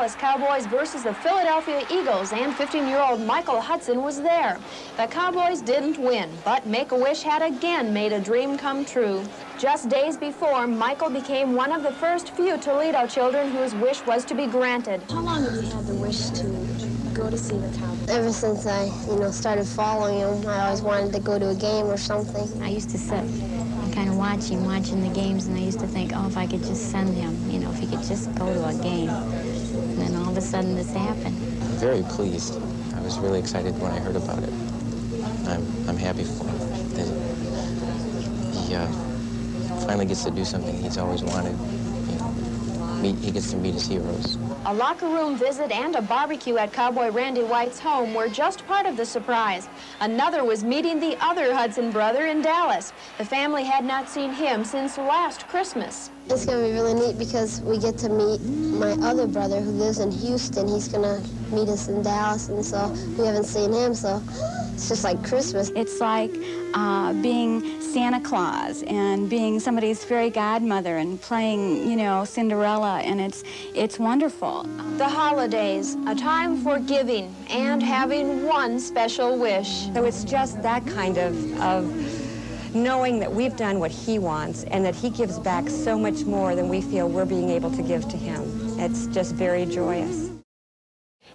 Dallas Cowboys versus the Philadelphia Eagles, and 15-year-old Michael Hudson was there. The Cowboys didn't win, but Make-A-Wish had again made a dream come true. Just days before, Michael became one of the first few Toledo children whose wish was to be granted. How long have you had the wish to go to see the Cowboys? Ever since I, started following him, I always wanted to go to a game or something. I used to sit and kind of watching the games, and I used to think, oh, if I could just send him, if he could just go to a game. And then all of a sudden this happened. Very pleased. I was really excited when I heard about it. I'm happy for him that he finally gets to do something he's always wanted. He gets to meet his heroes. A locker room visit and a barbecue at Cowboy Randy White's home were just part of the surprise. Another was meeting the other Hudson brother in Dallas. The family had not seen him since last Christmas. It's going to be really neat because we get to meet my other brother who lives in Houston. He's going to meet us in Dallas, and so we haven't seen him, so it's just like Christmas. It's like being Santa Claus and being somebody's fairy godmother and playing, Cinderella, and it's wonderful. The holidays, a time for giving and having one special wish. So it's just that kind of knowing that we've done what he wants and that he gives back so much more than we feel we're being able to give to him. It's just very joyous.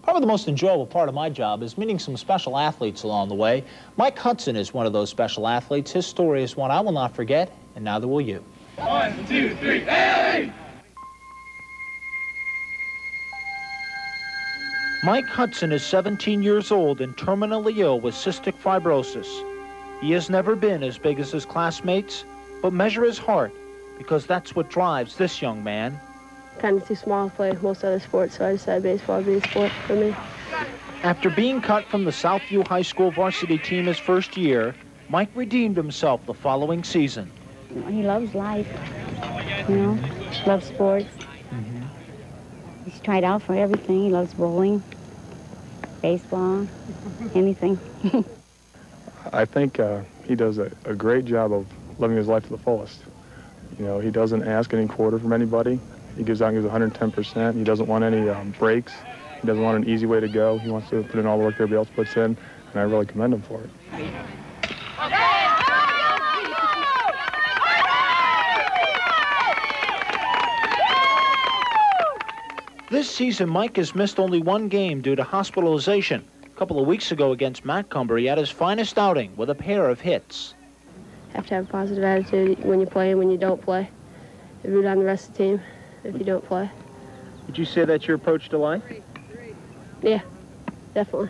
Probably the most enjoyable part of my job is meeting some special athletes along the way. Mike Hudson is one of those special athletes. His story is one I will not forget, and neither will you. 1, 2, 3, hey! Mike Hudson is 17 years old and terminally ill with cystic fibrosis. He has never been as big as his classmates, but measure his heart, because that's what drives this young man. Kind of too small to play most other sports, so I decided baseball would be the sport for me. After being cut from the Southview High School varsity team his first year, Mike redeemed himself the following season. He loves life, loves sports. He's tried out for everything. He loves bowling, baseball, anything. I think he does a great job of living his life to the fullest. He doesn't ask any quarter from anybody. He gives out and gives 110%. He doesn't want any breaks. He doesn't want an easy way to go. He wants to put in all the work everybody else puts in, and I really commend him for it. This season, Mike has missed only one game due to hospitalization. A couple of weeks ago against Macomber, he had his finest outing with a pair of hits. Have to have a positive attitude when you play and when you don't play. Root on the rest of the team if you don't play. Would you say that's your approach to life? Yeah, definitely.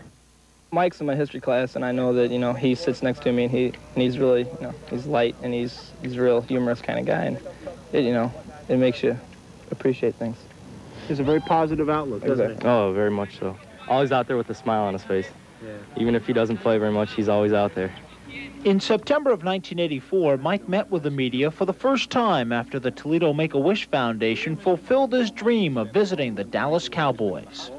Mike's in my history class, and I know that he sits next to me, and he's really he's light, and he's a real humorous kind of guy, and it makes you appreciate things. It's a very positive outlook, doesn't it? Oh, very much so. Always out there with a smile on his face. Yeah. Even if he doesn't play very much, he's always out there. In September of 1984, Mike met with the media for the first time after the Toledo Make-A-Wish Foundation fulfilled his dream of visiting the Dallas Cowboys.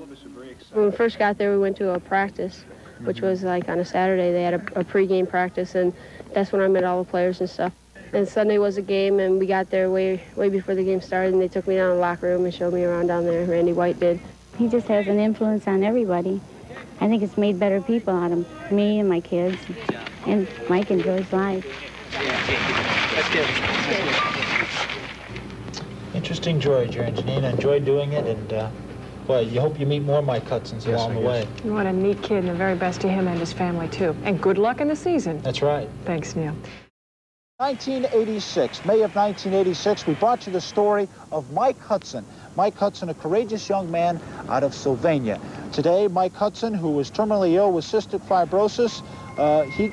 When we first got there, we went to a practice, which was like on a Saturday. They had a pregame practice, and that's when I met all the players and stuff. And Sunday was a game, and we got there way before the game started, and they took me down to the locker room and showed me around down there. Randy White did. He just has an influence on everybody. I think it's made better people out of me and my kids. And Mike enjoys life. Interesting joy, Jerry and Janine. I enjoyed doing it, and well, you hope you meet more Mike Hudsons along the way. You want a neat kid, and the very best to him and his family, too. And good luck in the season. That's right. Thanks, Neil. 1986, May of 1986, we brought you the story of Mike Hudson. Mike Hudson, a courageous young man out of Sylvania. Today, Mike Hudson, who was terminally ill with cystic fibrosis, he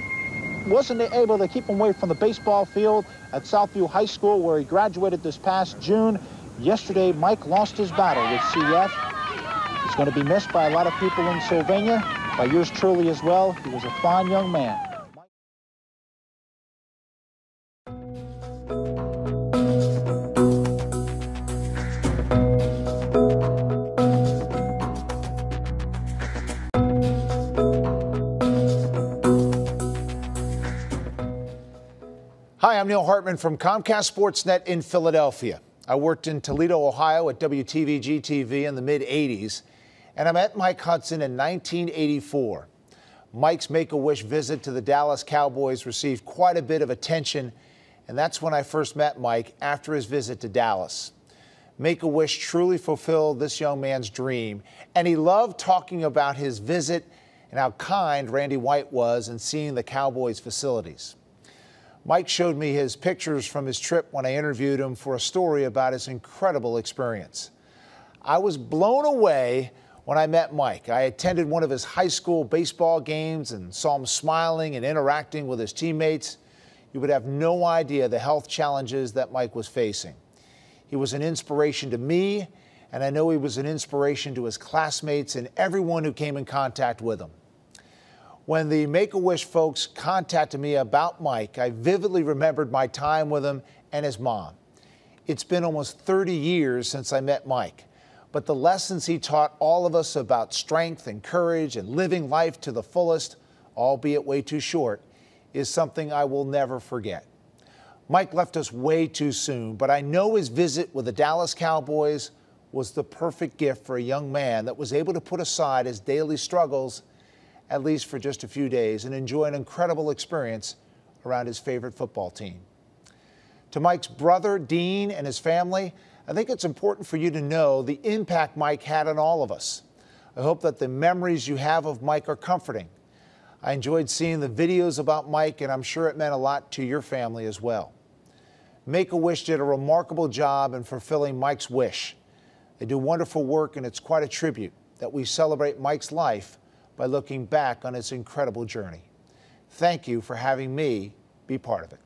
wasn't able to keep him away from the baseball field at Southview High School, where he graduated this past June. Yesterday, Mike lost his battle with CF. He's going to be missed by a lot of people in Sylvania, by yours truly as well. He was a fine young man. Hi, I'm Neil Hartman from Comcast Sportsnet in Philadelphia. I worked in Toledo, Ohio at WTVG-TV in the mid-'80s, and I met Mike Hudson in 1984. Mike's Make-A-Wish visit to the Dallas Cowboys received quite a bit of attention, and that's when I first met Mike after his visit to Dallas. Make-A-Wish truly fulfilled this young man's dream, and he loved talking about his visit and how kind Randy White was in seeing the Cowboys' facilities. Mike showed me his pictures from his trip when I interviewed him for a story about his incredible experience. I was blown away when I met Mike. I attended one of his high school baseball games and saw him smiling and interacting with his teammates. You would have no idea the health challenges that Mike was facing. He was an inspiration to me, and I know he was an inspiration to his classmates and everyone who came in contact with him. When the Make-A-Wish folks contacted me about Mike, I vividly remembered my time with him and his mom. It's been almost 30 years since I met Mike, but the lessons he taught all of us about strength and courage and living life to the fullest, albeit way too short, is something I will never forget. Mike left us way too soon, but I know his visit with the Dallas Cowboys was the perfect gift for a young man that was able to put aside his daily struggles, at least for just a few days, and enjoy an incredible experience around his favorite football team. To Mike's brother, Dean, and his family, I think it's important for you to know the impact Mike had on all of us. I hope that the memories you have of Mike are comforting. I enjoyed seeing the videos about Mike, and I'm sure it meant a lot to your family as well. Make-A-Wish did a remarkable job in fulfilling Mike's wish. They do wonderful work, and it's quite a tribute that we celebrate Mike's life by looking back on his incredible journey. Thank you for having me be part of it.